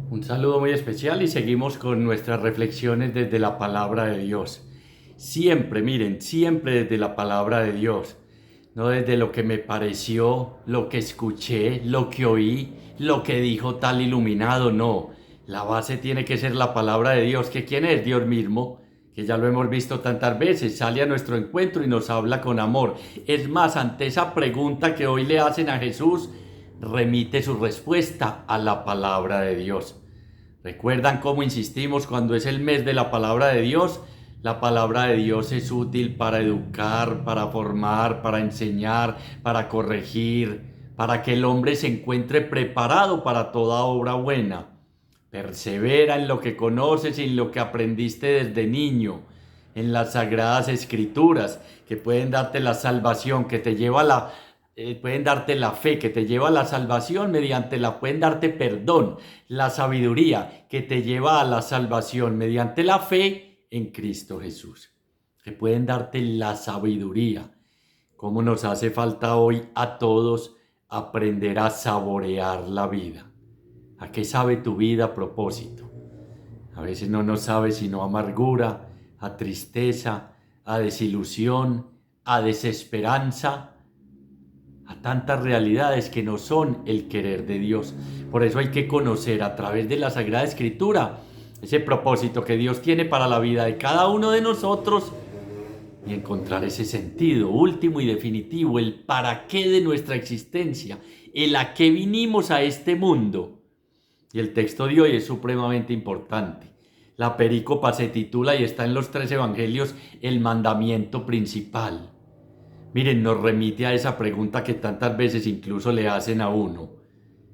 Un saludo muy especial y seguimos con nuestras reflexiones desde la palabra de Dios. Siempre, miren, siempre desde la palabra de Dios. No desde lo que me pareció, lo que escuché, lo que oí, lo que dijo tal iluminado, no. La base tiene que ser la palabra de Dios, que quién es Dios mismo, que ya lo hemos visto tantas veces, sale a nuestro encuentro y nos habla con amor. Es más, ante esa pregunta que hoy le hacen a Jesús, remite su respuesta a la palabra de Dios. ¿Recuerdan cómo insistimos cuando es el mes de la palabra de Dios? La palabra de Dios es útil para educar, para formar, para enseñar, para corregir, para que el hombre se encuentre preparado para toda obra buena. Persevera en lo que conoces y en lo que aprendiste desde niño, en las sagradas escrituras que pueden darte la salvación, que te lleva a pueden darte la fe, que te lleva a la salvación, pueden darte perdón, la sabiduría, que te lleva a la salvación mediante la fe en Cristo Jesús. Que pueden darte la sabiduría. Cómo nos hace falta hoy a todos aprender a saborear la vida. ¿A qué sabe tu vida a propósito? A veces no nos sabe sino a amargura, a tristeza, a desilusión, a desesperanza, a tantas realidades que no son el querer de Dios. Por eso hay que conocer a través de la Sagrada Escritura ese propósito que Dios tiene para la vida de cada uno de nosotros y encontrar ese sentido último y definitivo, el para qué de nuestra existencia, el a qué vinimos a este mundo. Y el texto de hoy es supremamente importante. La perícopa se titula y está en los 3 evangelios, el mandamiento principal. Miren, nos remite a esa pregunta que tantas veces incluso le hacen a uno.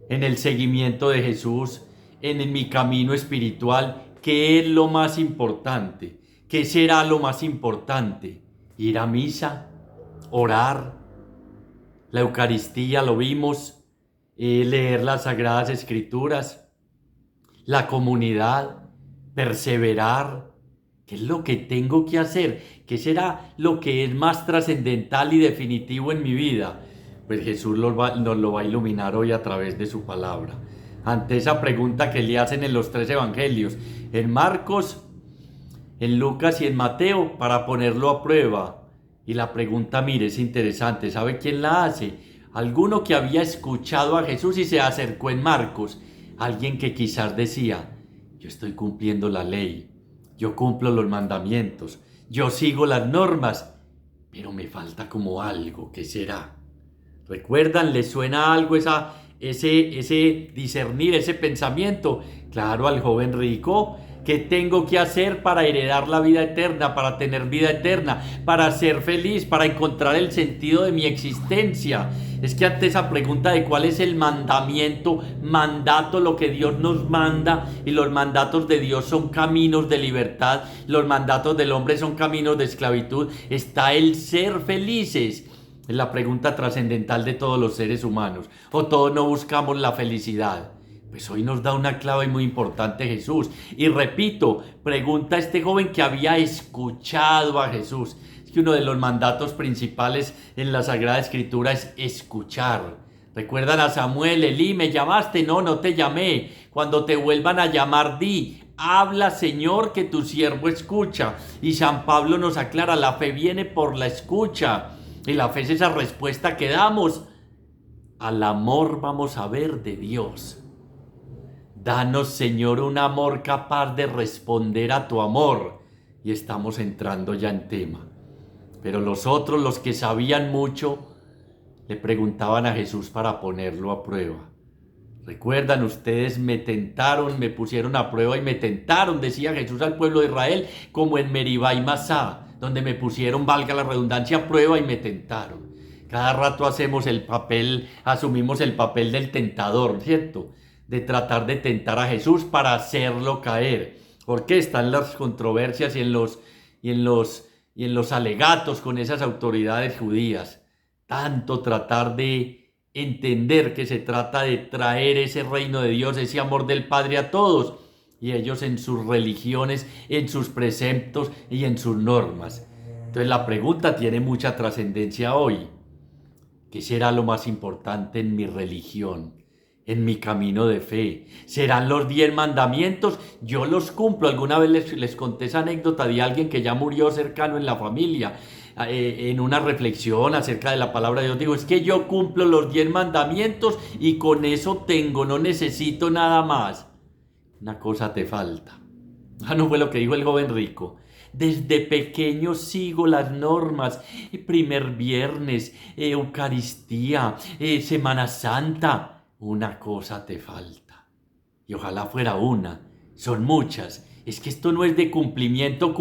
En el seguimiento de Jesús, en mi camino espiritual, ¿qué es lo más importante? ¿Qué será lo más importante? Ir a misa, orar, la Eucaristía, lo vimos, leer las Sagradas Escrituras, la comunidad, perseverar. ¿Qué es lo que tengo que hacer? ¿Qué será lo que es más trascendental y definitivo en mi vida? Pues Jesús nos lo va a iluminar hoy a través de su palabra. Ante esa pregunta que le hacen en los 3 evangelios, en Marcos, en Lucas y en Mateo, para ponerlo a prueba. Y la pregunta, mire, es interesante. ¿Sabe quién la hace? Alguno que había escuchado a Jesús y se acercó en Marcos. Alguien que quizás decía, yo estoy cumpliendo la ley. Yo cumplo los mandamientos, yo sigo las normas, pero me falta como algo. ¿Qué será? ¿Recuerdan? ¿Les suena algo ese discernir, ese pensamiento? Claro, al joven rico. ¿Qué tengo que hacer para heredar la vida eterna, para tener vida eterna, para ser feliz, para encontrar el sentido de mi existencia? Es que ante esa pregunta de cuál es el mandamiento, mandato, lo que Dios nos manda, y los mandatos de Dios son caminos de libertad, los mandatos del hombre son caminos de esclavitud, está el ser felices. Es la pregunta trascendental de todos los seres humanos. ¿O todos no buscamos la felicidad? Pues hoy nos da una clave muy importante Jesús. Y repito, pregunta a este joven que había escuchado a Jesús. Es que uno de los mandatos principales en la Sagrada Escritura es escuchar. ¿Recuerdan a Samuel? Elí, ¿me llamaste? No, no te llamé. Cuando te vuelvan a llamar, di, habla Señor, que tu siervo escucha. Y San Pablo nos aclara, la fe viene por la escucha. Y la fe es esa respuesta que damos al amor, vamos a ver, de Dios. Danos, Señor, un amor capaz de responder a tu amor. Y estamos entrando ya en tema. Pero los otros, los que sabían mucho, le preguntaban a Jesús para ponerlo a prueba. ¿Recuerdan ustedes? Me tentaron, me pusieron a prueba y me tentaron, decía Jesús al pueblo de Israel, como en Meribá y Masá, donde me pusieron, valga la redundancia, a prueba y me tentaron. Cada rato asumimos el papel del tentador, ¿cierto? De tratar de tentar a Jesús para hacerlo caer. Porque están las controversias y en los alegatos con esas autoridades judías. Tanto tratar de entender que se trata de traer ese reino de Dios, ese amor del Padre a todos. Y ellos en sus religiones, en sus preceptos y en sus normas. Entonces la pregunta tiene mucha trascendencia hoy. ¿Qué será lo más importante en mi religión? en mi camino de fe. Serán los 10 mandamientos, yo los cumplo. Alguna vez les conté esa anécdota de alguien que ya murió cercano en la familia, en una reflexión acerca de la palabra de Dios. Digo, es que yo cumplo los 10 mandamientos y con eso tengo, no necesito nada más. Una cosa te falta. No fue lo que dijo el joven rico. Desde pequeño sigo las normas. Primer viernes, Eucaristía, Semana Santa. Una cosa te falta. Y ojalá fuera una. Son muchas. Es que esto no es de cumplimiento,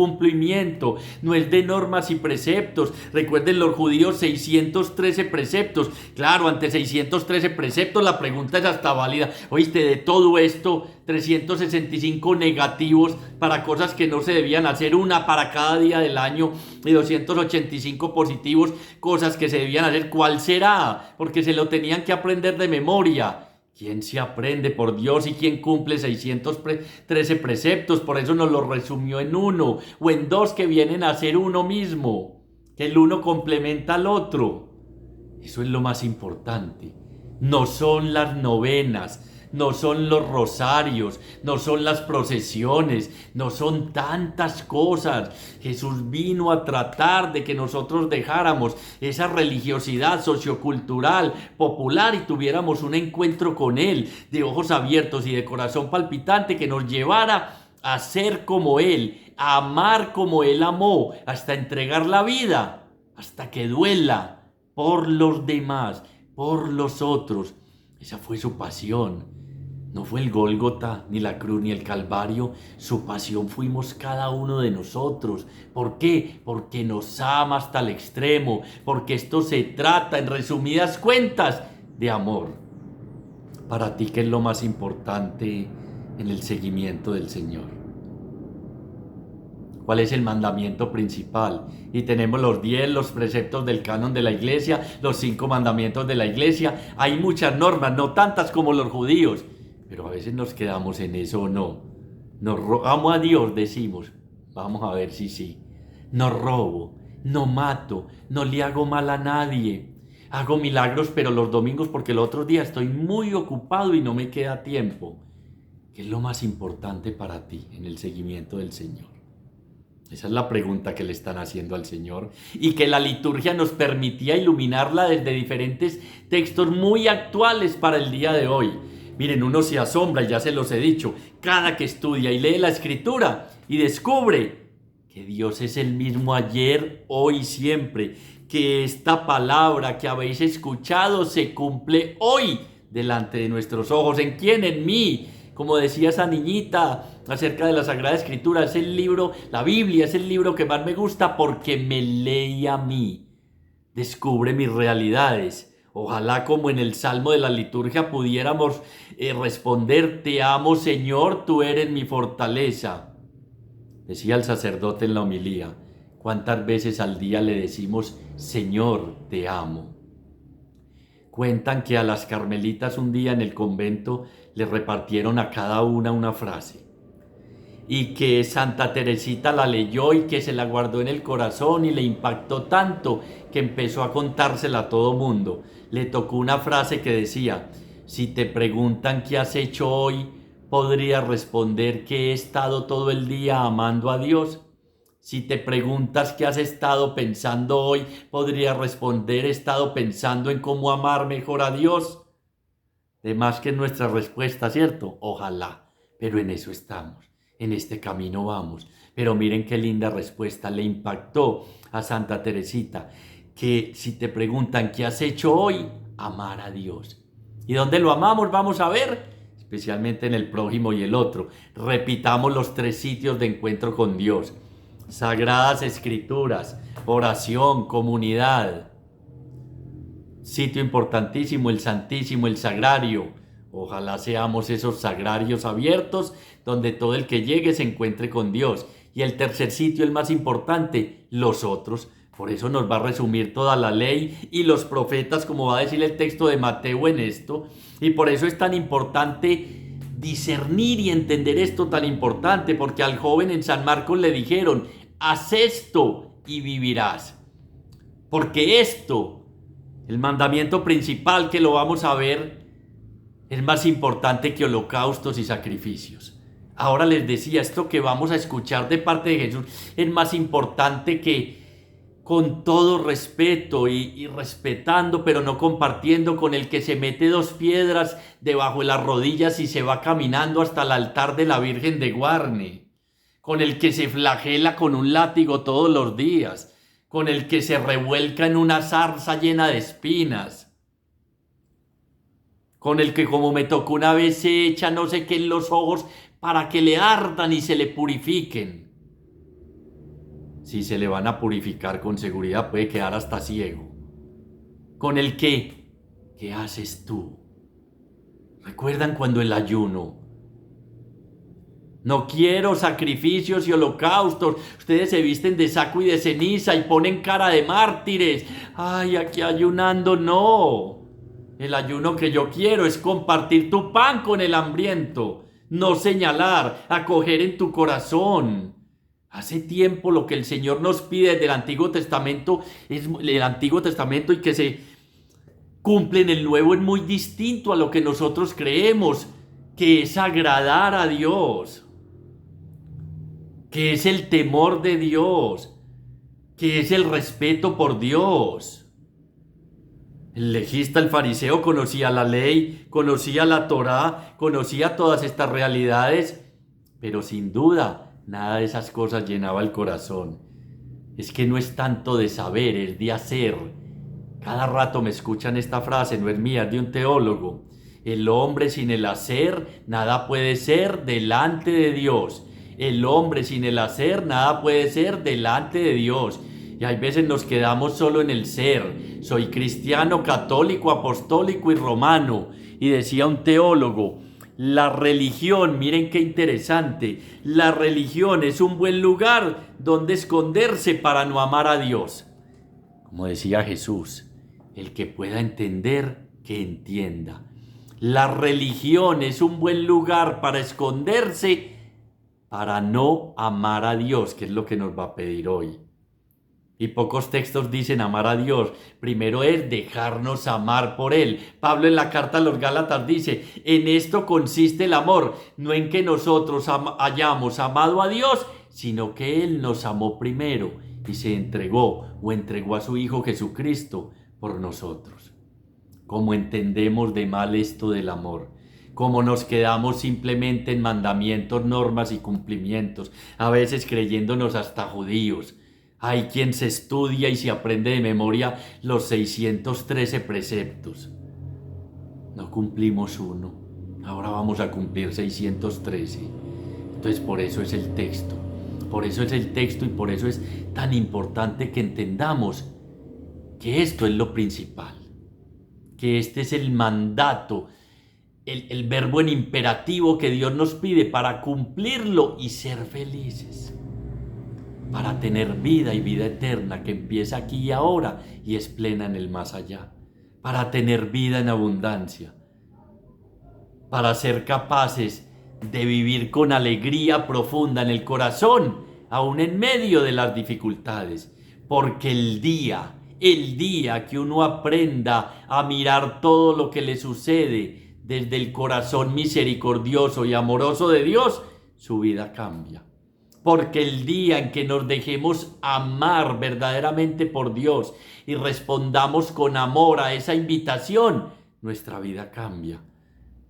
no es de normas y preceptos. Recuerden los judíos 613 preceptos. Claro, ante 613 preceptos la pregunta es hasta válida. Oíste, de todo esto, 365 negativos para cosas que no se debían hacer, una para cada día del año, y 285 positivos, cosas que se debían hacer. ¿Cuál será? Porque se lo tenían que aprender de memoria. ¿Quién se aprende, por Dios, y quién cumple 613 preceptos? Por eso nos lo resumió en uno o en dos que vienen a ser uno mismo, que el uno complementa al otro. Eso es lo más importante. No son las novenas, no son los rosarios, no son las procesiones, no son tantas cosas. Jesús vino a tratar de que nosotros dejáramos esa religiosidad sociocultural, popular, y tuviéramos un encuentro con Él de ojos abiertos y de corazón palpitante que nos llevara a ser como Él, a amar como Él amó, hasta entregar la vida, hasta que duela por los demás, por los otros. Esa fue su pasión. No fue el Gólgota, ni la cruz, ni el Calvario. Su pasión fuimos cada uno de nosotros. ¿Por qué? Porque nos ama hasta el extremo. Porque esto se trata, en resumidas cuentas, de amor. Para ti, ¿qué es lo más importante en el seguimiento del Señor? ¿Cuál es el mandamiento principal? Y tenemos los 10, los preceptos del canon de la iglesia, los 5 mandamientos de la iglesia. Hay muchas normas, no tantas como los judíos, pero a veces nos quedamos en eso o no. Amo a Dios, decimos. Vamos a ver si sí. No robo, no mato, no le hago mal a nadie. Hago milagros, pero los domingos, porque el otro día estoy muy ocupado y no me queda tiempo. ¿Qué es lo más importante para ti en el seguimiento del Señor? Esa es la pregunta que le están haciendo al Señor, y que la liturgia nos permitía iluminarla desde diferentes textos muy actuales para el día de hoy. Miren, uno se asombra, y ya se los he dicho, cada que estudia y lee la Escritura y descubre que Dios es el mismo ayer, hoy y siempre, que esta palabra que habéis escuchado se cumple hoy delante de nuestros ojos. ¿En quién? En mí. Como decía esa niñita acerca de la Sagrada Escritura, es el libro, la Biblia es el libro que más me gusta porque me lee a mí, descubre mis realidades. Ojalá, como en el Salmo de la liturgia, pudiéramos responder: te amo, Señor, tú eres mi fortaleza. Decía el sacerdote en la homilía: ¿cuántas veces al día le decimos: Señor, te amo? Cuentan que a las carmelitas un día en el convento le repartieron a cada una frase, y que Santa Teresita la leyó y que se la guardó en el corazón y le impactó tanto que empezó a contársela a todo mundo. Le tocó una frase que decía: si te preguntan qué has hecho hoy, podrías responder que he estado todo el día amando a Dios. Si te preguntas qué has estado pensando hoy, podrías responder: he estado pensando en cómo amar mejor a Dios. De más que nuestra respuesta, ¿cierto? Ojalá, pero en eso estamos, en este camino vamos. Pero miren qué linda respuesta le impactó a Santa Teresita, que si te preguntan qué has hecho hoy, amar a Dios. ¿Y dónde lo amamos? Vamos a ver, especialmente en el prójimo y el otro. Repitamos los 3 sitios de encuentro con Dios: Sagradas Escrituras, oración, comunidad. Sitio importantísimo, el Santísimo, el Sagrario. Ojalá seamos esos sagrarios abiertos donde todo el que llegue se encuentre con Dios. Y el tercer sitio, el más importante, los otros. Por eso nos va a resumir toda la ley y los profetas, como va a decir el texto de Mateo en esto. Y por eso es tan importante discernir y entender esto tan importante, porque al joven en San Marcos le dijeron: haz esto y vivirás. Porque esto, el mandamiento principal, que lo vamos a ver es más importante que holocaustos y sacrificios. Ahora les decía, esto que vamos a escuchar de parte de Jesús es más importante que, con todo respeto y respetando, pero no compartiendo, con el que se mete 2 piedras debajo de las rodillas y se va caminando hasta el altar de la Virgen de Guarne, con el que se flagela con un látigo todos los días, con el que se revuelca en una zarza llena de espinas, con el que, como me tocó una vez, se echa no sé qué en los ojos para que le ardan y se le purifiquen. Si se le van a purificar con seguridad, puede quedar hasta ciego. Con el que, ¿qué haces tú? ¿Recuerdan cuando el ayuno? No quiero sacrificios y holocaustos. Ustedes se visten de saco y de ceniza y ponen cara de mártires. Ay, aquí ayunando, no. El ayuno que yo quiero es compartir tu pan con el hambriento, no señalar, acoger en tu corazón. Hace tiempo lo que el Señor nos pide del Antiguo Testamento es el Antiguo Testamento, y que se cumple en el Nuevo es muy distinto a lo que nosotros creemos, que es agradar a Dios, que es el temor de Dios, que es el respeto por Dios. El legista, el fariseo, conocía la ley, conocía la Torá, conocía todas estas realidades, pero sin duda nada de esas cosas llenaba el corazón. Es que no es tanto de saber, es de hacer. Cada rato me escuchan esta frase, no es mía, es de un teólogo. El hombre sin el hacer nada puede ser delante de Dios. El hombre sin el hacer nada puede ser delante de Dios. Y hay veces nos quedamos solo en el ser. Soy cristiano, católico, apostólico y romano. Y decía un teólogo, la religión, miren qué interesante, la religión es un buen lugar donde esconderse para no amar a Dios. Como decía Jesús, el que pueda entender, que entienda. La religión es un buen lugar para esconderse, para no amar a Dios, que es lo que nos va a pedir hoy. Y pocos textos dicen amar a Dios. Primero es dejarnos amar por Él. Pablo en la carta a los Gálatas dice, en esto consiste el amor, no en que nosotros hayamos amado a Dios, sino que Él nos amó primero y se entregó a su Hijo Jesucristo por nosotros. ¿Cómo entendemos de mal esto del amor? ¿Cómo nos quedamos simplemente en mandamientos, normas y cumplimientos, a veces creyéndonos hasta judíos? Hay quien se estudia y se aprende de memoria los 613 preceptos. No cumplimos uno, ahora vamos a cumplir 613. Entonces por eso es el texto. Por eso es el texto y por eso es tan importante que entendamos que esto es lo principal. Que este es el mandato, el verbo en imperativo que Dios nos pide para cumplirlo y ser felices. Para tener vida y vida eterna que empieza aquí y ahora y es plena en el más allá. Para tener vida en abundancia. Para ser capaces de vivir con alegría profunda en el corazón, aún en medio de las dificultades. Porque el día que uno aprenda a mirar todo lo que le sucede desde el corazón misericordioso y amoroso de Dios, su vida cambia. Porque el día en que nos dejemos amar verdaderamente por Dios y respondamos con amor a esa invitación, nuestra vida cambia.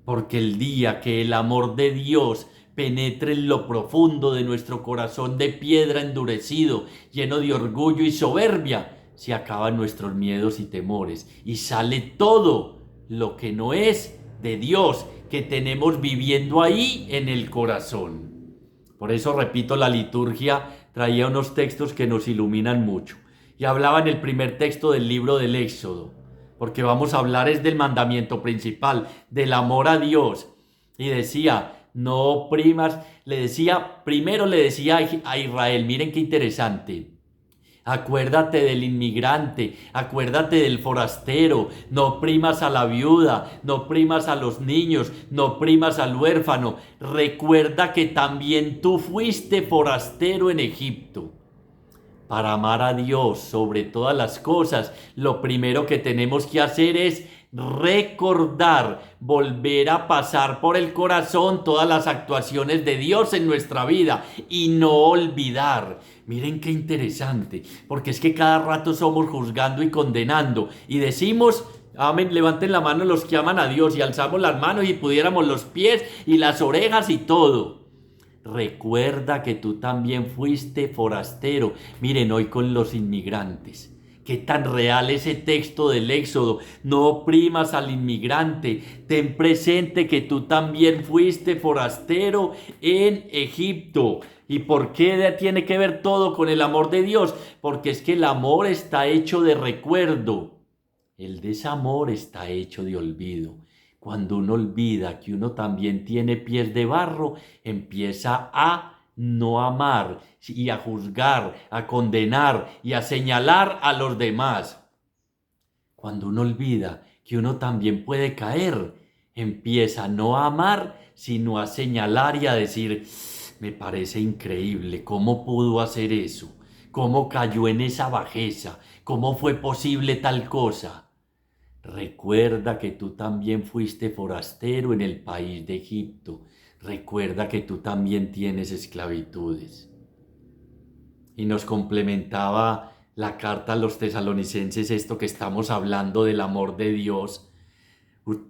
Porque el día que el amor de Dios penetre en lo profundo de nuestro corazón de piedra endurecido, lleno de orgullo y soberbia, se acaban nuestros miedos y temores y sale todo lo que no es de Dios que tenemos viviendo ahí en el corazón. Por eso, repito, la liturgia traía unos textos que nos iluminan mucho. Y hablaba en el primer texto del libro del Éxodo, porque vamos a hablar es del mandamiento principal, del amor a Dios. Y decía, no oprimas, primero le decía a Israel, miren qué interesante. Acuérdate del inmigrante, acuérdate del forastero, no oprimas a la viuda, no oprimas a los niños, no oprimas al huérfano. Recuerda que también tú fuiste forastero en Egipto. para amar a Dios sobre todas las cosas, lo primero que tenemos que hacer es recordar, volver a pasar por el corazón todas las actuaciones de Dios en nuestra vida y no olvidar. Miren qué interesante, porque es que cada rato somos juzgando y condenando y decimos: amén, levanten la mano los que aman a Dios, y alzamos las manos y pudiéramos los pies y las orejas y todo. Recuerda que tú también fuiste forastero. Miren, hoy con los inmigrantes. Qué tan real ese texto del Éxodo. No oprimas al inmigrante. Ten presente que tú también fuiste forastero en Egipto. ¿Y por qué tiene que ver todo con el amor de Dios? Porque es que el amor está hecho de recuerdo. El desamor está hecho de olvido. Cuando uno olvida que uno también tiene pies de barro, empieza a no amar y a juzgar, a condenar y a señalar a los demás. Cuando uno olvida que uno también puede caer, empieza no a amar, sino a señalar y a decir: me parece increíble, ¿cómo pudo hacer eso? ¿Cómo cayó en esa bajeza? ¿Cómo fue posible tal cosa? Recuerda que tú también fuiste forastero en el país de Egipto. Recuerda que tú también tienes esclavitudes. Y nos complementaba la carta a los tesalonicenses esto que estamos hablando del amor de Dios.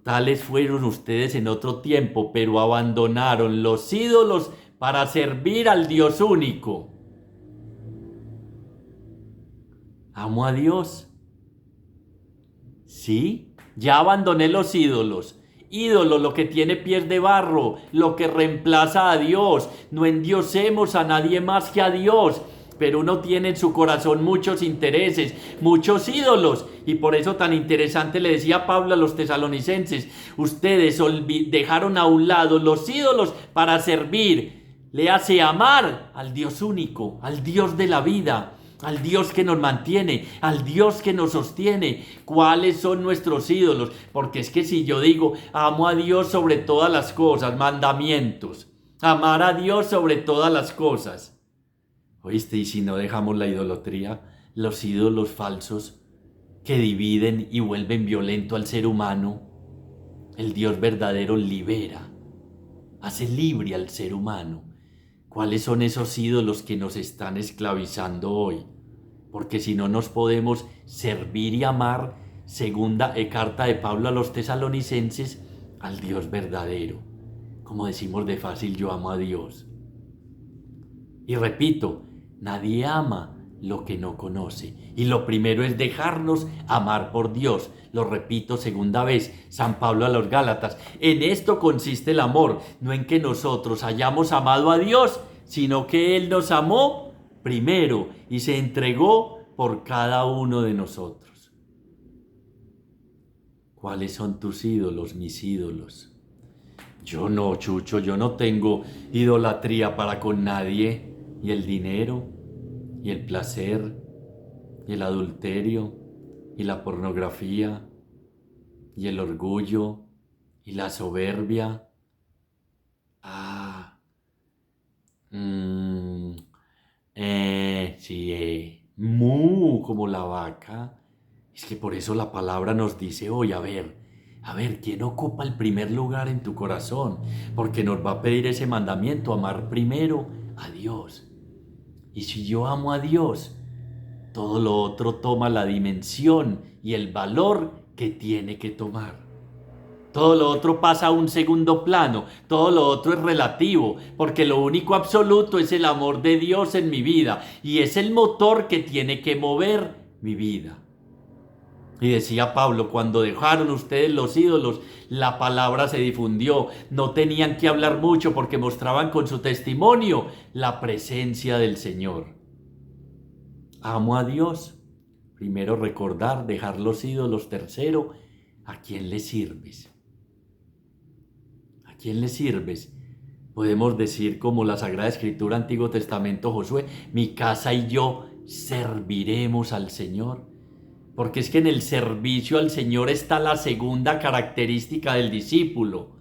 Tales fueron ustedes en otro tiempo, pero abandonaron los ídolos para servir al Dios único. Amo a Dios. Sí, ya abandoné los ídolos. Ídolo, lo que tiene pies de barro, lo que reemplaza a Dios. No endiosemos a nadie más que a Dios. Pero uno tiene en su corazón muchos intereses, muchos ídolos. Y por eso tan interesante le decía Pablo a los tesalonicenses: ustedes dejaron a un lado los ídolos para servir. Le hace amar al Dios único, al Dios de la vida, al Dios que nos mantiene, al Dios que nos sostiene. ¿Cuáles son nuestros ídolos? Porque es que si yo digo amo a Dios sobre todas las cosas, mandamientos, amar a Dios sobre todas las cosas. ¿Oíste? Y si no dejamos la idolatría, los ídolos falsos que dividen y vuelven violento al ser humano, el Dios verdadero libera, hace libre al ser humano. ¿Cuáles son esos ídolos que nos están esclavizando hoy? Porque si no nos podemos servir y amar, segunda carta de Pablo a los tesalonicenses, al Dios verdadero. Como decimos de fácil, yo amo a Dios. Y repito, nadie ama lo que no conoce. Y lo primero es dejarnos amar por Dios. Lo repito segunda vez, San Pablo a los Gálatas. En esto consiste el amor, no en que nosotros hayamos amado a Dios, sino que Él nos amó primero y se entregó por cada uno de nosotros. ¿Cuáles son tus ídolos, mis ídolos? Yo no, Chucho, yo no tengo idolatría para con nadie. Y el dinero, y el placer, y el adulterio, y la pornografía, y el orgullo, y la soberbia. Sí, mu como la vaca. Es que por eso la palabra nos dice hoy, a ver, ¿quién ocupa el primer lugar en tu corazón? Porque nos va a pedir ese mandamiento, amar primero a Dios. Y si yo amo a Dios, todo lo otro toma la dimensión y el valor que tiene que tomar. Todo lo otro pasa a un segundo plano, todo lo otro es relativo, porque lo único absoluto es el amor de Dios en mi vida y es el motor que tiene que mover mi vida. Y decía Pablo, cuando dejaron ustedes los ídolos, la palabra se difundió. No tenían que hablar mucho porque mostraban con su testimonio la presencia del Señor. Amo a Dios. Primero recordar, dejar los ídolos. Tercero, ¿a quién le sirves? ¿A quién le sirves? Podemos decir como la Sagrada Escritura, Antiguo Testamento, Josué: mi casa y yo serviremos al Señor. Porque es que en el servicio al Señor está la segunda característica del discípulo.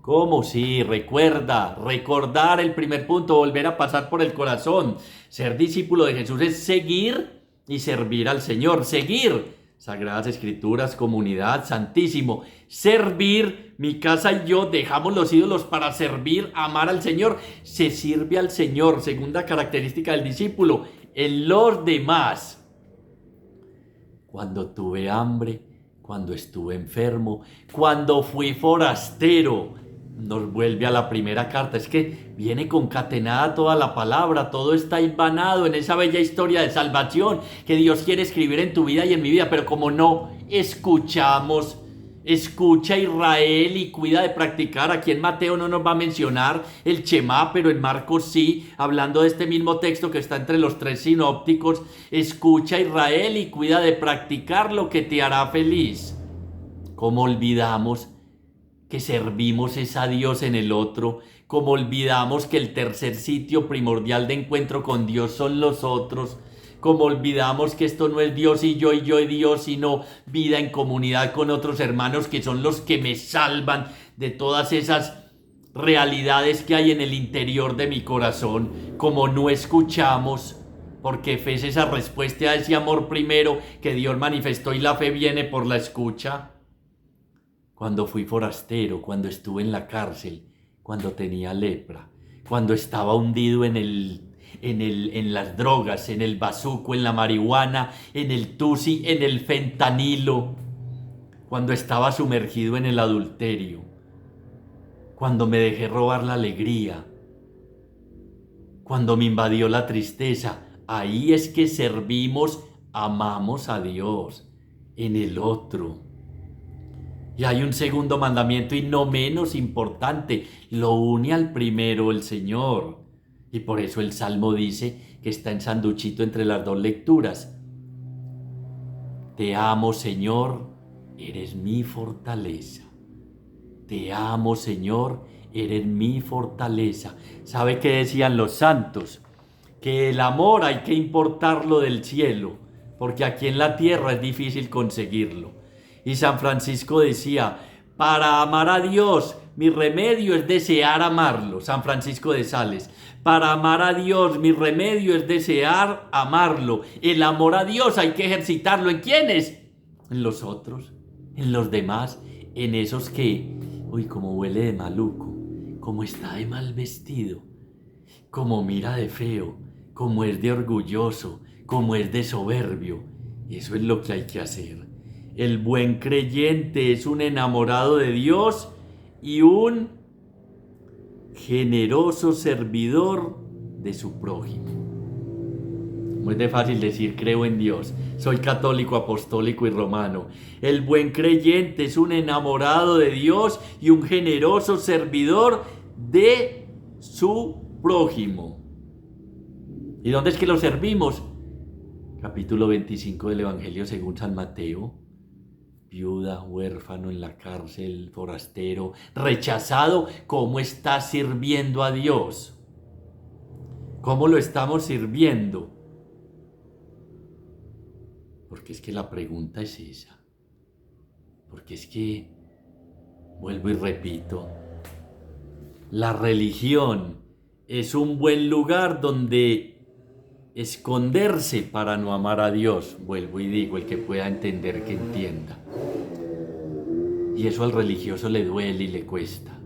¿Cómo? Sí, recordar el primer punto, volver a pasar por el corazón. Ser discípulo de Jesús es seguir y servir al Señor. Seguir, Sagradas Escrituras, comunidad, santísimo. Servir, mi casa y yo dejamos los ídolos para servir, amar al Señor. Se sirve al Señor, segunda característica del discípulo, en los demás. Cuando tuve hambre, cuando estuve enfermo, cuando fui forastero. Nos vuelve a la primera carta, es que viene concatenada toda la palabra, todo está hilvanado en esa bella historia de salvación que Dios quiere escribir en tu vida y en mi vida, pero como no escuchamos, escucha Israel y cuida de practicar. Aquí en Mateo no nos va a mencionar el Shema, pero en Marcos sí, hablando de este mismo texto que está entre los tres sinópticos. Escucha Israel y cuida de practicar lo que te hará feliz. ¿Cómo olvidamos que servimos es a Dios en el otro? Como olvidamos que el tercer sitio primordial de encuentro con Dios son los otros. Como olvidamos que esto no es Dios y yo y Dios, sino vida en comunidad con otros hermanos que son los que me salvan de todas esas realidades que hay en el interior de mi corazón. Como no escuchamos, porque fe es esa respuesta a ese amor primero que Dios manifestó y la fe viene por la escucha. Cuando fui forastero, cuando estuve en la cárcel, cuando tenía lepra, cuando estaba hundido en las drogas, en el bazuco, en la marihuana, en el tusi, en el fentanilo, cuando estaba sumergido en el adulterio, cuando me dejé robar la alegría, cuando me invadió la tristeza. Ahí es que servimos, amamos a Dios en el otro. Y hay un segundo mandamiento y no menos importante, lo une al primero el Señor. Y por eso el Salmo dice que está en sanduchito entre las dos lecturas. Te amo, Señor, eres mi fortaleza. Te amo, Señor, eres mi fortaleza. ¿Sabe qué decían los santos? Que el amor hay que importarlo del cielo, porque aquí en la tierra es difícil conseguirlo. Y San Francisco decía, para amar a Dios, mi remedio es desear amarlo. San Francisco de Sales. Para amar a Dios, mi remedio es desear amarlo. El amor a Dios hay que ejercitarlo. ¿En quiénes? En los otros, en los demás, en esos que, uy, como huele de maluco, como está de mal vestido, como mira de feo, como es de orgulloso, como es de soberbio. Eso es lo que hay que hacer. El buen creyente es un enamorado de Dios y un generoso servidor de su prójimo. Muy de fácil decir creo en Dios, soy católico, apostólico y romano. El buen creyente es un enamorado de Dios y un generoso servidor de su prójimo. ¿Y dónde es que lo servimos? Capítulo 25 del Evangelio según San Mateo. Viuda, huérfano en la cárcel, forastero, rechazado. ¿Cómo está sirviendo a Dios? ¿Cómo lo estamos sirviendo? Porque es que la pregunta es esa. Porque es que, vuelvo y repito, la religión es un buen lugar donde esconderse para no amar a Dios. Vuelvo y digo, el que pueda entender, que entienda. Y eso al religioso le duele y le cuesta.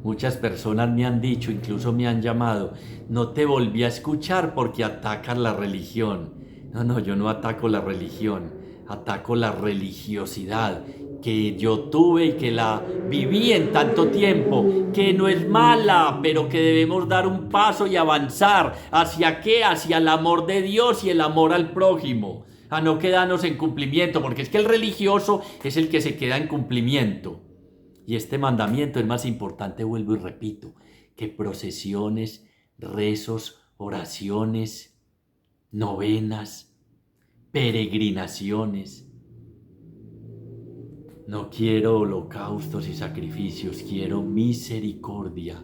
Muchas personas me han dicho, incluso me han llamado, no te volví a escuchar porque atacas la religión. No, yo no ataco la religión, ataco la religiosidad que yo tuve y que la viví en tanto tiempo, que no es mala, pero que debemos dar un paso y avanzar. ¿Hacia qué? Hacia el amor de Dios y el amor al prójimo, a no quedarnos en cumplimiento, porque es que el religioso es el que se queda en cumplimiento. Y este mandamiento es más importante, vuelvo y repito, que procesiones, rezos, oraciones, novenas, peregrinaciones. No quiero holocaustos y sacrificios, quiero misericordia.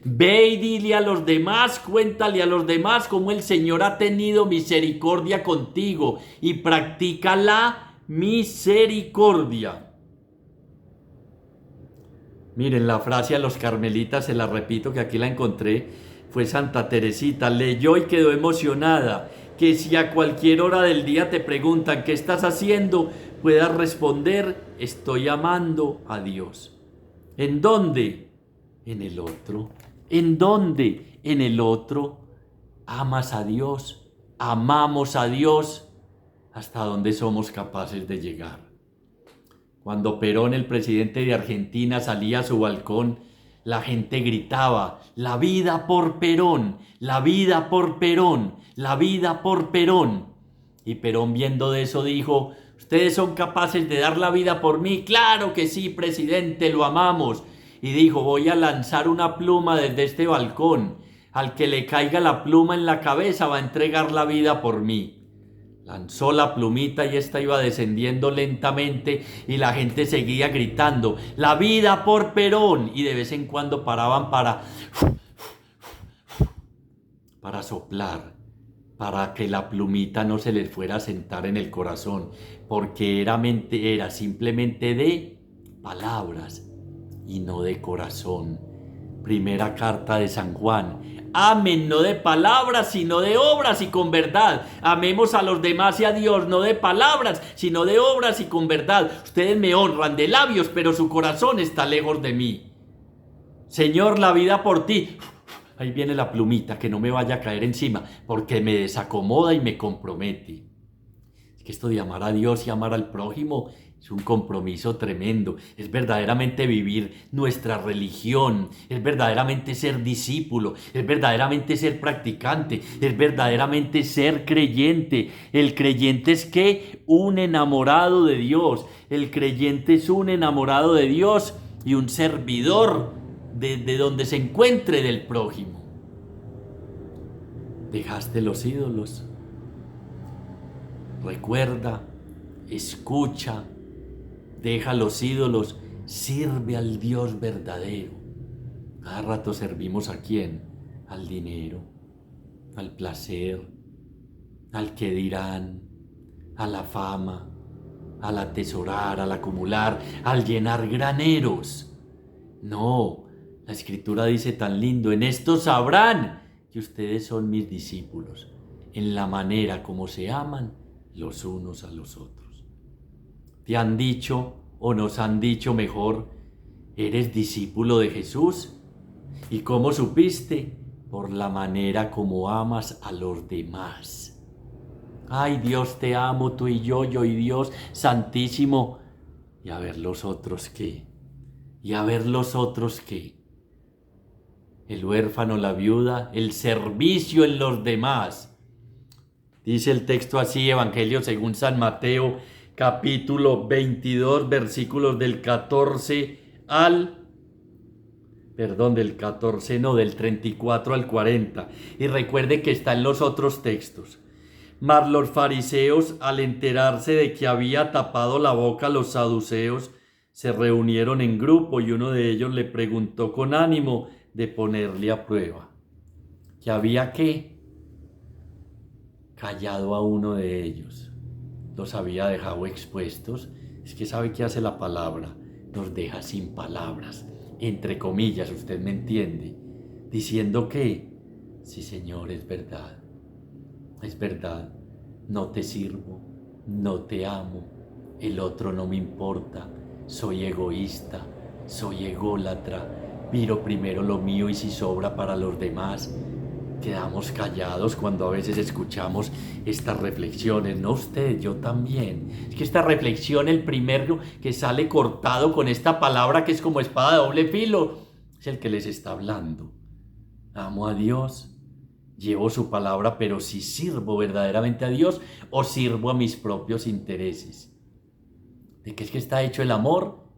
Ve y dile a los demás, cuéntale a los demás cómo el Señor ha tenido misericordia contigo y practica la misericordia. Miren, la frase a los carmelitas, se la repito que aquí la encontré, fue Santa Teresita. Leyó y quedó emocionada. Que si a cualquier hora del día te preguntan qué estás haciendo, puedas responder: estoy amando a Dios. ¿En dónde? En el otro. ¿En dónde? En el otro. Amas a Dios, amamos a Dios. ¿Hasta dónde somos capaces de llegar? Cuando Perón, el presidente de Argentina, salía a su balcón, la gente gritaba: la vida por Perón, la vida por Perón, la vida por Perón. Y Perón, viendo de eso, dijo: ¿ustedes son capaces de dar la vida por mí? Claro que sí, presidente, lo amamos. Y dijo: voy a lanzar una pluma desde este balcón. Al que le caiga la pluma en la cabeza va a entregar la vida por mí. Lanzó la plumita y esta iba descendiendo lentamente y la gente seguía gritando: ¡la vida por Perón! Y de vez en cuando paraban para soplar, para que la plumita no se les fuera a sentar en el corazón, porque era simplemente de palabras y no de corazón. Primera carta de San Juan: amen no de palabras sino de obras y con verdad. Amemos a los demás y a Dios no de palabras sino de obras y con verdad. Ustedes me honran de labios, pero su corazón está lejos de mí. Señor, la vida por ti. Ahí viene la plumita, que no me vaya a caer encima, porque me desacomoda y me compromete. Es que esto de amar a Dios y amar al prójimo es un compromiso tremendo. Es verdaderamente vivir nuestra religión. Es verdaderamente ser discípulo. Es verdaderamente ser practicante. Es verdaderamente ser creyente. El creyente es ¿qué? Un enamorado de Dios. El creyente es un enamorado de Dios y un servidor de donde se encuentre del prójimo. ¿Dejaste los ídolos? Recuerda, escucha, deja los ídolos, sirve al Dios verdadero. Cada rato servimos ¿a quién? Al dinero, al placer, al que dirán, a la fama, al atesorar, al acumular, al llenar graneros. No, la Escritura dice tan lindo: en esto sabrán que ustedes son mis discípulos, en la manera como se aman los unos a los otros. ¿Te han dicho, o nos han dicho mejor, eres discípulo de Jesús? ¿Y cómo supiste? Por la manera como amas a los demás. Ay, Dios, te amo, tú y yo y Dios santísimo. ¿Y a ver los otros qué? ¿Y a ver los otros qué? El huérfano, la viuda, el servicio en los demás. Dice el texto así, Evangelio según San Mateo, capítulo 22, versículos del 34 al 40. Y recuerde que está en los otros textos. Mas los fariseos, al enterarse de que había tapado la boca a los saduceos, se reunieron en grupo y uno de ellos le preguntó con ánimo de ponerle a prueba. ¿Que había qué? Callado a uno de ellos. Los había dejado expuestos. Es que sabe qué hace la palabra. Nos deja sin palabras. Entre comillas, usted me entiende. Diciendo que, sí, Señor, es verdad. Es verdad. No te sirvo. No te amo. El otro no me importa. Soy egoísta. Soy ególatra. Miro primero lo mío y si sobra para los demás. Quedamos callados cuando a veces escuchamos estas reflexiones, no usted, yo también. Es que esta reflexión, el primero que sale cortado con esta palabra que es como espada de doble filo, es el que les está hablando. Amo a Dios, llevo su palabra, pero si sirvo verdaderamente a Dios o sirvo a mis propios intereses. ¿De qué es que está hecho el amor?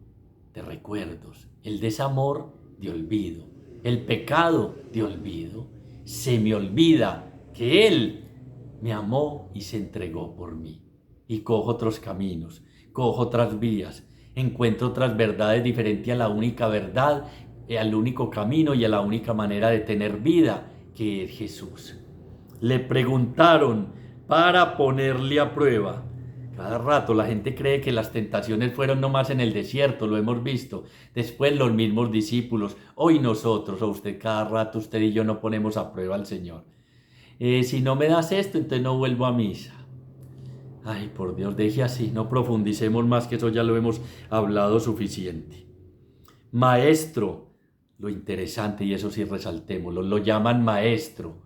De recuerdos. El desamor, de olvido. El pecado, de olvido. Se me olvida que Él me amó y se entregó por mí. Y cojo otros caminos, cojo otras vías, encuentro otras verdades diferentes a la única verdad, al único camino y a la única manera de tener vida, que es Jesús. Le preguntaron para ponerle a prueba: Cada rato la gente cree que las tentaciones fueron nomás en el desierto, lo hemos visto. Después los mismos discípulos, hoy nosotros, o usted cada rato, usted y yo no ponemos a prueba al Señor. Si no me das esto, entonces no vuelvo a misa. Ay, por Dios, deje así, no profundicemos más, que eso ya lo hemos hablado suficiente. Maestro, lo interesante, y eso sí resaltémoslo, lo llaman maestro.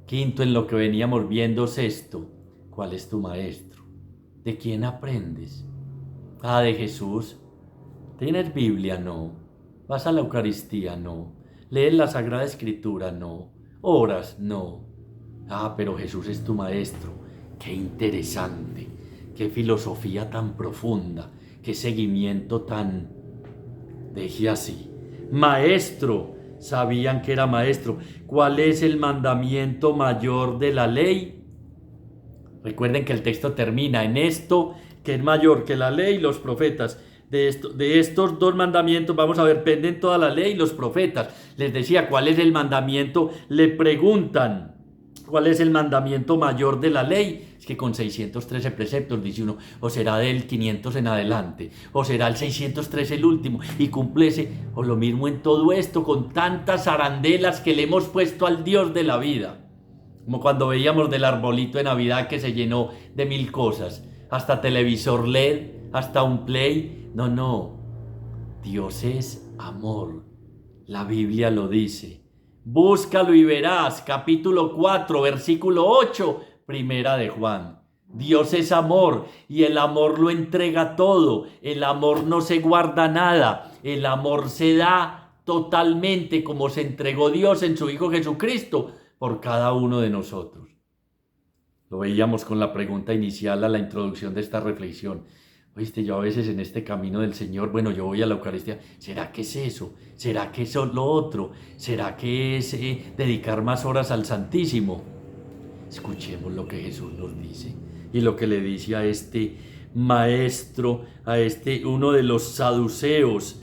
Quinto, en lo que veníamos viendo, sexto, ¿cuál es tu maestro? ¿De quién aprendes? Ah, de Jesús. ¿Tienes Biblia? No. ¿Vas a la Eucaristía? No. ¿Lees la Sagrada Escritura? No. ¿Oras? No. Ah, pero Jesús es tu maestro. Qué interesante. Qué filosofía tan profunda. Qué seguimiento tan... Deje así. Maestro. Sabían que era maestro. ¿Cuál es el mandamiento mayor de la ley? Recuerden que el texto termina en esto, que es mayor que la ley y los profetas. De estos dos mandamientos, vamos a ver, penden toda la ley y los profetas. Les decía, ¿cuál es el mandamiento? Le preguntan, ¿cuál es el mandamiento mayor de la ley? Es que con 613 preceptos, dice uno, o será del 500 en adelante, o será el 613 el último, y cumple ese, o lo mismo en todo esto, con tantas arandelas que le hemos puesto al Dios de la vida. Como cuando veíamos del arbolito de Navidad que se llenó de 1000 cosas, hasta televisor LED, hasta un play. No, Dios es amor, la Biblia lo dice. Búscalo y verás, capítulo 4, versículo 8, primera de Juan. Dios es amor y el amor lo entrega todo, el amor no se guarda nada, el amor se da totalmente como se entregó Dios en su Hijo Jesucristo por cada uno de nosotros. Lo veíamos con la pregunta inicial a la introducción de esta reflexión. Oíste, yo a veces en este camino del Señor, bueno, yo voy a la Eucaristía, ¿será que es eso? ¿Será que es lo otro? ¿Será que es dedicar más horas al Santísimo? Escuchemos lo que Jesús nos dice y lo que le dice a este maestro, uno de los saduceos.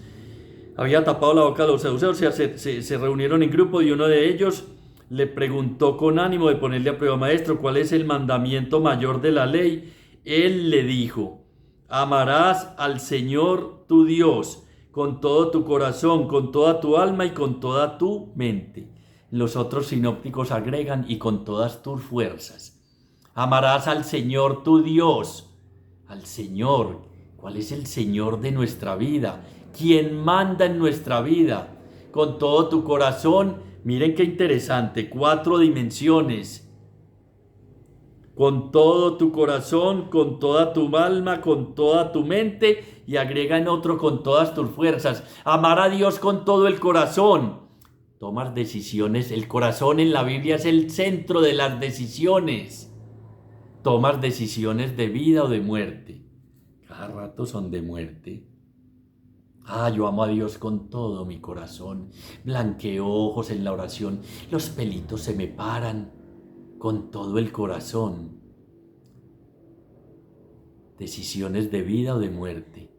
Había tapado la boca a los saduceos, se reunieron en grupo y uno de ellos le preguntó con ánimo de ponerle a prueba: maestro, ¿cuál es el mandamiento mayor de la ley? Él le dijo: amarás al Señor tu Dios con todo tu corazón, con toda tu alma y con toda tu mente. Los otros sinópticos agregan: y con todas tus fuerzas. Amarás al Señor tu Dios, al Señor. ¿Cuál es el Señor de nuestra vida? ¿Quién manda en nuestra vida? Con todo tu corazón. Miren qué interesante, 4 dimensiones. Con todo tu corazón, con toda tu alma, con toda tu mente, y agrega en otro: con todas tus fuerzas. Amar a Dios con todo el corazón. Tomas decisiones, el corazón en la Biblia es el centro de las decisiones. Tomas decisiones de vida o de muerte. Cada rato son de muerte. Yo amo a Dios con todo mi corazón. Blanqueo ojos en la oración. Los pelitos se me paran con todo el corazón. Decisiones de vida o de muerte.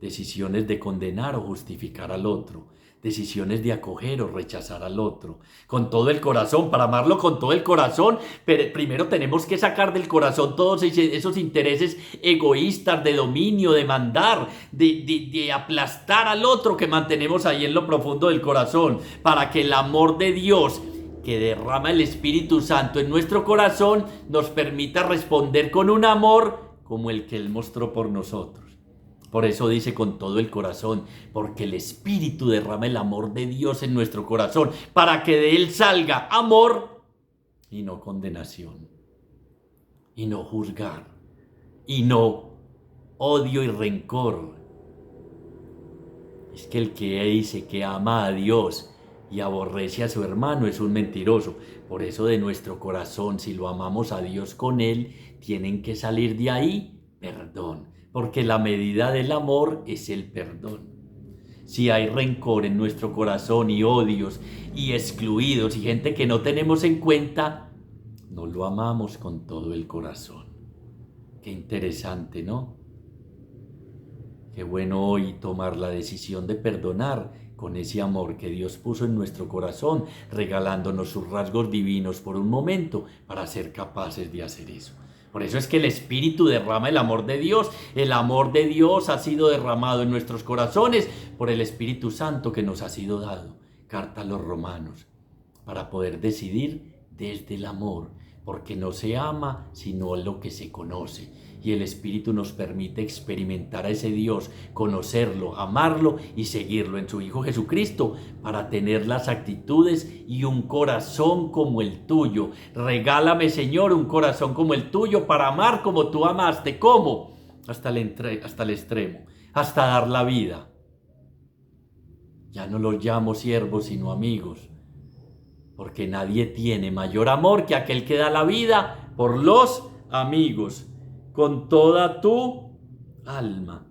Decisiones de condenar o justificar al otro. Decisiones de acoger o rechazar al otro. Con todo el corazón, para amarlo con todo el corazón. Pero primero tenemos que sacar del corazón todos esos intereses egoístas de dominio, de mandar, de aplastar al otro que mantenemos ahí en lo profundo del corazón. Para que el amor de Dios, que derrama el Espíritu Santo en nuestro corazón, nos permita responder con un amor como el que Él mostró por nosotros. Por eso dice: con todo el corazón, porque el Espíritu derrama el amor de Dios en nuestro corazón, para que de él salga amor y no condenación, y no juzgar, y no odio y rencor. Es que el que dice que ama a Dios y aborrece a su hermano es un mentiroso. Por eso de nuestro corazón, si lo amamos a Dios con él, tienen que salir de ahí perdón. Porque la medida del amor es el perdón. Si hay rencor en nuestro corazón y odios y excluidos y gente que no tenemos en cuenta, no lo amamos con todo el corazón. Qué interesante, ¿no? Qué bueno hoy tomar la decisión de perdonar con ese amor que Dios puso en nuestro corazón, regalándonos sus rasgos divinos por un momento para ser capaces de hacer eso. Por eso es que el Espíritu derrama el amor de Dios. El amor de Dios ha sido derramado en nuestros corazones por el Espíritu Santo que nos ha sido dado. Carta a los Romanos, para poder decidir desde el amor, porque no se ama sino lo que se conoce. Y el Espíritu nos permite experimentar a ese Dios, conocerlo, amarlo y seguirlo en su Hijo Jesucristo para tener las actitudes y un corazón como el tuyo. Regálame, Señor, un corazón como el tuyo para amar como tú amaste. ¿Cómo? Hasta el extremo, hasta dar la vida. Ya no los llamo siervos sino amigos, porque nadie tiene mayor amor que aquel que da la vida por los amigos. Con toda tu alma.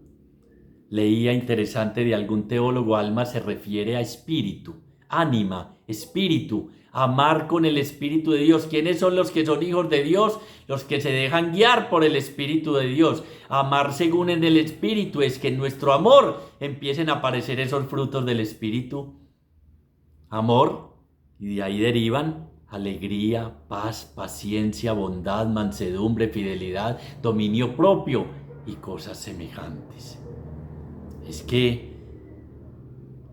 Leía interesante de algún teólogo, alma se refiere a espíritu, ánima, espíritu, amar con el Espíritu de Dios. ¿Quiénes son los que son hijos de Dios? Los que se dejan guiar por el Espíritu de Dios. Amar según en el Espíritu es que en nuestro amor empiecen a aparecer esos frutos del Espíritu. Amor, y de ahí derivan alegría, paz, paciencia, bondad, mansedumbre, fidelidad, dominio propio y cosas semejantes. Es que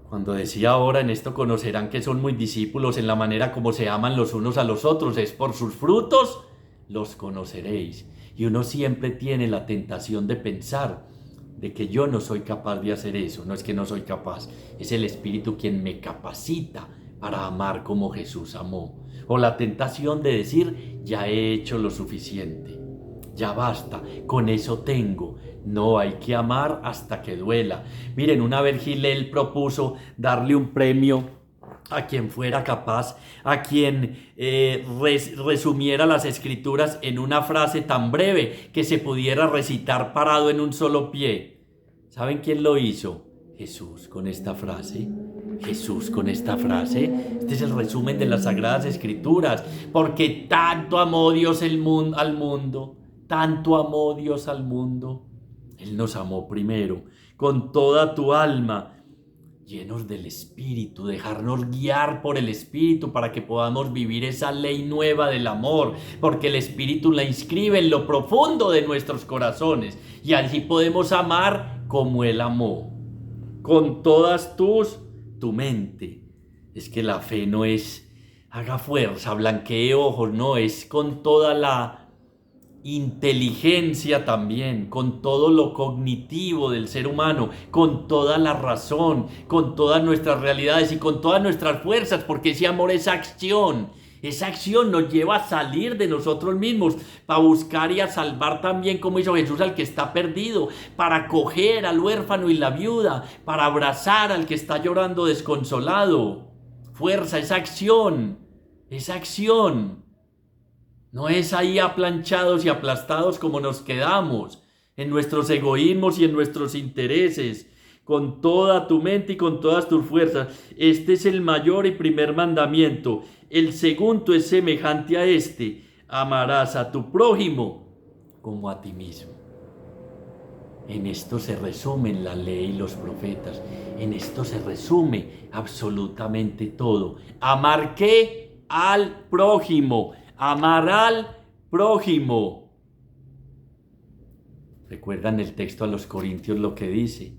cuando decía ahora, en esto conocerán que son muy discípulos en la manera como se aman los unos a los otros, es por sus frutos los conoceréis. Y uno siempre tiene la tentación de pensar de que yo no soy capaz de hacer eso. No es que no soy capaz, es el Espíritu quien me capacita para amar como Jesús amó. O la tentación de decir, ya he hecho lo suficiente, ya basta, con eso tengo. No, hay que amar hasta que duela. Miren, una vez Hillel propuso darle un premio a quien fuera capaz, a quien resumiera las escrituras en una frase tan breve que se pudiera recitar parado en un solo pie. ¿Saben quién lo hizo? Jesús, con esta frase. Jesús con esta frase. Este es el resumen de las Sagradas Escrituras. Porque tanto amó Dios al mundo, tanto amó Dios al mundo. Él nos amó primero, con toda tu alma, llenos del Espíritu, dejarnos guiar por el Espíritu para que podamos vivir esa ley nueva del amor, porque el Espíritu la inscribe en lo profundo de nuestros corazones y así podemos amar como Él amó, con todas tu mente. Es que la fe no es haga fuerza, blanquee ojos, no, es con toda la inteligencia también, con todo lo cognitivo del ser humano, con toda la razón, con todas nuestras realidades y con todas nuestras fuerzas, porque ese amor es acción. Esa acción nos lleva a salir de nosotros mismos, para buscar y a salvar también, como hizo Jesús, al que está perdido, para acoger al huérfano y la viuda, para abrazar al que está llorando desconsolado. Fuerza, esa acción, esa acción. No es ahí aplanchados y aplastados como nos quedamos, en nuestros egoísmos y en nuestros intereses, con toda tu mente y con todas tus fuerzas. Este es el mayor y primer mandamiento. El segundo es semejante a este: amarás a tu prójimo como a ti mismo. En esto se resumen la ley y los profetas. En esto se resume absolutamente todo. ¿Amar qué? Al prójimo. Amar al prójimo. ¿Recuerdan el texto a los Corintios lo que dice?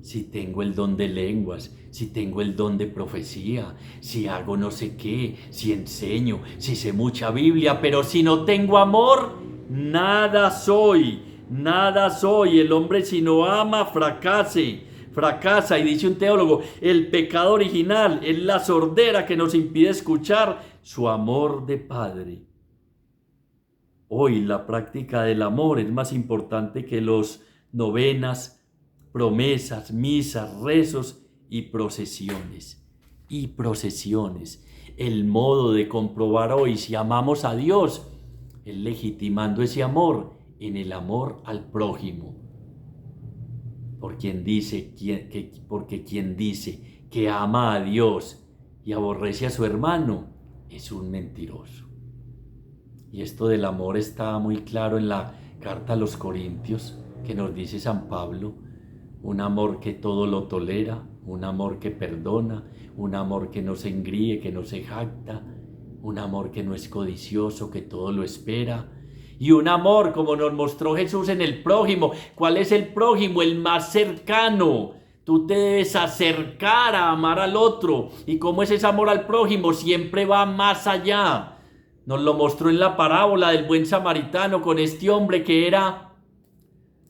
Si tengo el don de lenguas, si tengo el don de profecía, si hago no sé qué, si enseño, si sé mucha Biblia, pero si no tengo amor, nada soy, nada soy. El hombre si no ama, fracasa. Y dice un teólogo, el pecado original es la sordera que nos impide escuchar su amor de Padre. Hoy la práctica del amor es más importante que los novenas, promesas, misas, rezos y procesiones. El modo de comprobar hoy si amamos a Dios es legitimando ese amor en el amor al prójimo. Porque quien dice que ama a Dios y aborrece a su hermano es un mentiroso. Y esto del amor está muy claro en la carta a los Corintios, que nos dice San Pablo: un amor que todo lo tolera, un amor que perdona, un amor que no se engríe, que no se jacta, un amor que no es codicioso, que todo lo espera. Y un amor como nos mostró Jesús en el prójimo. ¿Cuál es el prójimo? El más cercano. Tú te debes acercar a amar al otro. ¿Y cómo es ese amor al prójimo? Siempre va más allá. Nos lo mostró en la parábola del buen samaritano con este hombre que era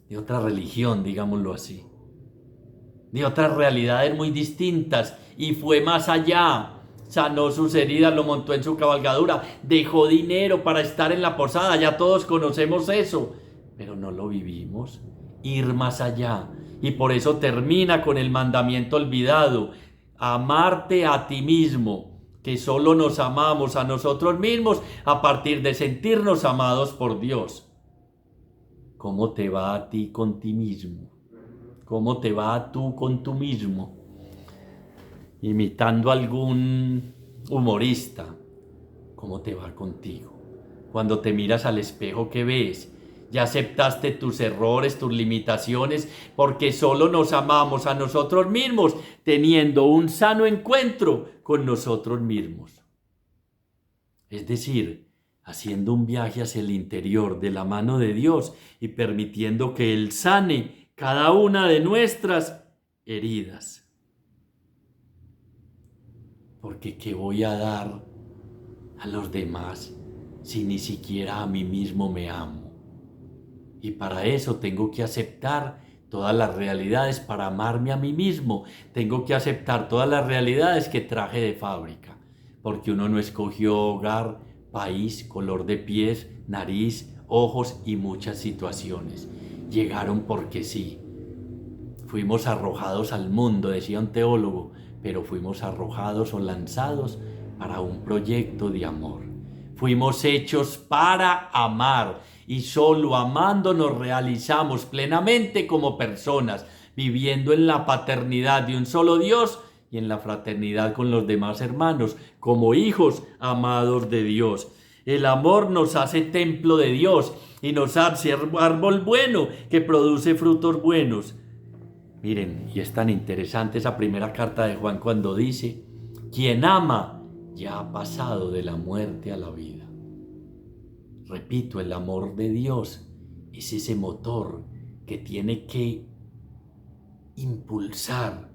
de otra religión, digámoslo así, de otras realidades muy distintas, y fue más allá. Sanó sus heridas, lo montó en su cabalgadura, dejó dinero para estar en la posada. Ya todos conocemos eso, pero no lo vivimos. Ir más allá. Y por eso termina con el mandamiento olvidado: amarte a ti mismo, que solo nos amamos a nosotros mismos a partir de sentirnos amados por Dios. ¿Cómo te va a ti con ti mismo? ¿Cómo te va tú con tú mismo? Imitando a algún humorista, ¿cómo te va contigo? Cuando te miras al espejo, ¿qué ves? Ya aceptaste tus errores, tus limitaciones, porque solo nos amamos a nosotros mismos, teniendo un sano encuentro con nosotros mismos. Es decir, haciendo un viaje hacia el interior de la mano de Dios y permitiendo que Él sane cada una de nuestras heridas. Porque ¿qué voy a dar a los demás si ni siquiera a mí mismo me amo? Y para eso tengo que aceptar todas las realidades para amarme a mí mismo. Tengo que aceptar todas las realidades que traje de fábrica. Porque uno no escogió hogar, país, color de pies, nariz, ojos y muchas situaciones. Llegaron porque sí. Fuimos arrojados al mundo, decía un teólogo, pero fuimos arrojados o lanzados para un proyecto de amor. Fuimos hechos para amar, y solo amando nos realizamos plenamente como personas, viviendo en la paternidad de un solo Dios y en la fraternidad con los demás hermanos, como hijos amados de Dios. El amor nos hace templo de Dios y nos hace árbol bueno que produce frutos buenos. Miren, y es tan interesante esa primera carta de Juan cuando dice: quien ama ya ha pasado de la muerte a la vida. Repito, el amor de Dios es ese motor que tiene que impulsar,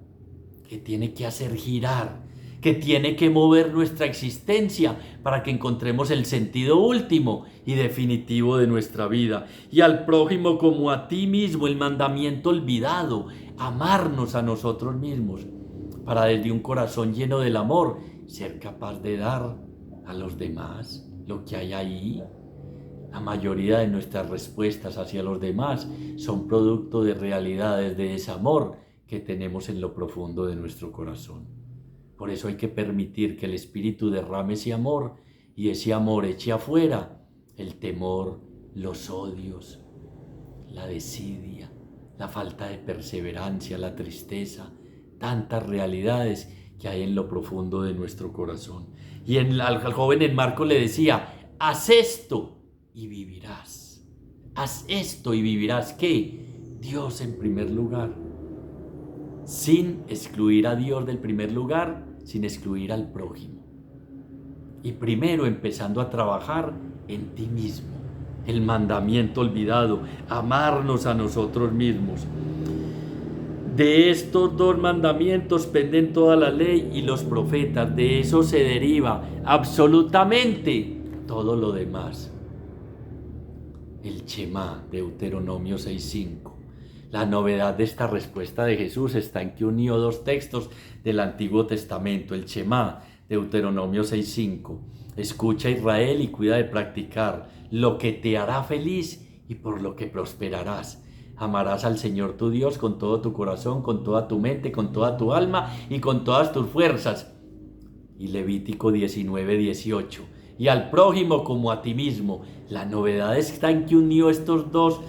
que tiene que hacer girar, que tiene que mover nuestra existencia para que encontremos el sentido último y definitivo de nuestra vida. Y al prójimo como a ti mismo, el mandamiento olvidado: amarnos a nosotros mismos, para desde un corazón lleno del amor ser capaz de dar a los demás lo que hay ahí. La mayoría de nuestras respuestas hacia los demás son producto de realidades de desamor que tenemos en lo profundo de nuestro corazón. Por eso hay que permitir que el Espíritu derrame ese amor, y ese amor eche afuera el temor, los odios, la desidia, la falta de perseverancia, la tristeza, tantas realidades que hay en lo profundo de nuestro corazón. Y al joven en Marcos le decía: haz esto y vivirás. Haz esto y vivirás. ¿Qué? Dios en primer lugar. Sin excluir a Dios del primer lugar, sin excluir al prójimo. Y primero empezando a trabajar en ti mismo. El mandamiento olvidado: amarnos a nosotros mismos. De estos dos mandamientos penden toda la ley y los profetas. De eso se deriva absolutamente todo lo demás. El Shema, Deuteronomio 6:5. La novedad de esta respuesta de Jesús está en que unió dos textos del Antiguo Testamento. El Shema, Deuteronomio 6:5. Escucha, Israel, y cuida de practicar lo que te hará feliz y por lo que prosperarás. Amarás al Señor tu Dios con todo tu corazón, con toda tu mente, con toda tu alma y con todas tus fuerzas. Y Levítico 19:18. Y al prójimo como a ti mismo. La novedad está en que unió estos dos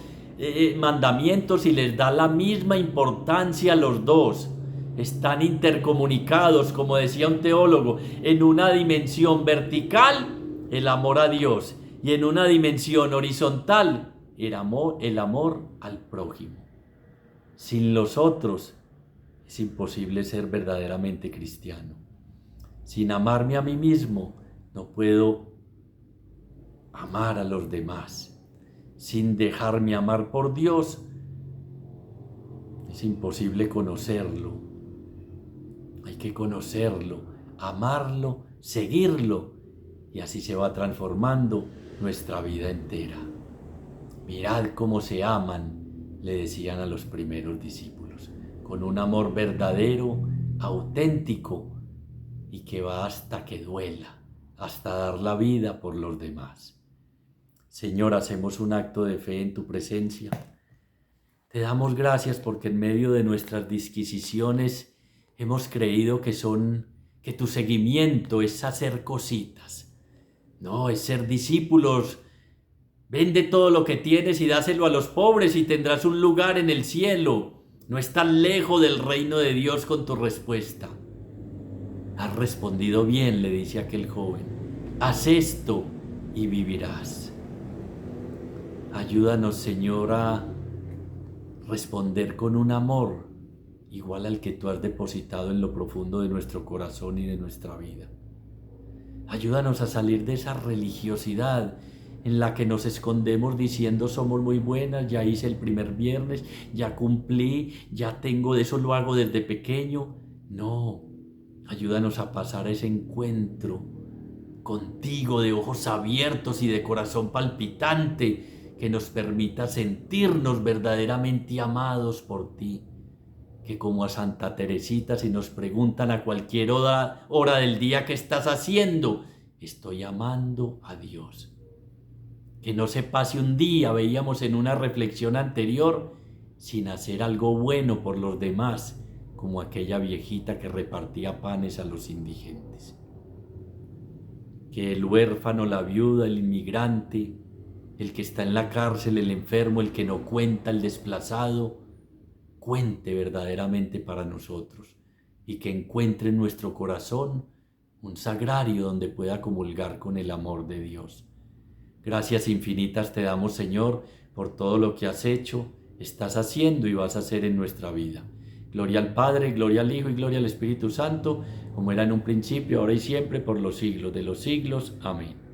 mandamientos y les da la misma importancia a los dos. Están intercomunicados, como decía un teólogo, en una dimensión vertical, el amor a Dios, y en una dimensión horizontal, el amor al prójimo. Sin los otros es imposible ser verdaderamente cristiano. Sin amarme a mí mismo, no puedo amar a los demás. sin dejarme amar por Dios, es imposible conocerlo. Hay que conocerlo, amarlo, seguirlo, y así se va transformando nuestra vida entera. Mirad cómo se aman, le decían a los primeros discípulos, con un amor verdadero, auténtico, y que va hasta que duela, hasta dar la vida por los demás. Señor, hacemos un acto de fe en tu presencia. Te damos gracias porque en medio de nuestras disquisiciones hemos creído que tu seguimiento es hacer cositas. No, es ser discípulos. Vende todo lo que tienes y dáselo a los pobres y tendrás un lugar en el cielo. No estás lejos del reino de Dios con tu respuesta. Has respondido bien, le dice aquel joven. Haz esto y vivirás. Ayúdanos, Señor, a responder con un amor igual al que tú has depositado en lo profundo de nuestro corazón y de nuestra vida. Ayúdanos a salir de esa religiosidad en la que nos escondemos diciendo somos muy buenas, ya hice el primer viernes, ya cumplí, ya tengo, de eso lo hago desde pequeño. No, ayúdanos a pasar ese encuentro contigo de ojos abiertos y de corazón palpitante, que nos permita sentirnos verdaderamente amados por ti. Que como a Santa Teresita, si nos preguntan a cualquier hora del día qué estás haciendo, estoy amando a Dios. Que no se pase un día, veíamos en una reflexión anterior, sin hacer algo bueno por los demás, como aquella viejita que repartía panes a los indigentes. Que el huérfano, la viuda, el inmigrante, el que está en la cárcel, el enfermo, el que no cuenta, el desplazado, cuente verdaderamente para nosotros y que encuentre en nuestro corazón un sagrario donde pueda comulgar con el amor de Dios. Gracias infinitas te damos, Señor, por todo lo que has hecho, estás haciendo y vas a hacer en nuestra vida. Gloria al Padre, gloria al Hijo y gloria al Espíritu Santo, como era en un principio, ahora y siempre, por los siglos de los siglos. Amén.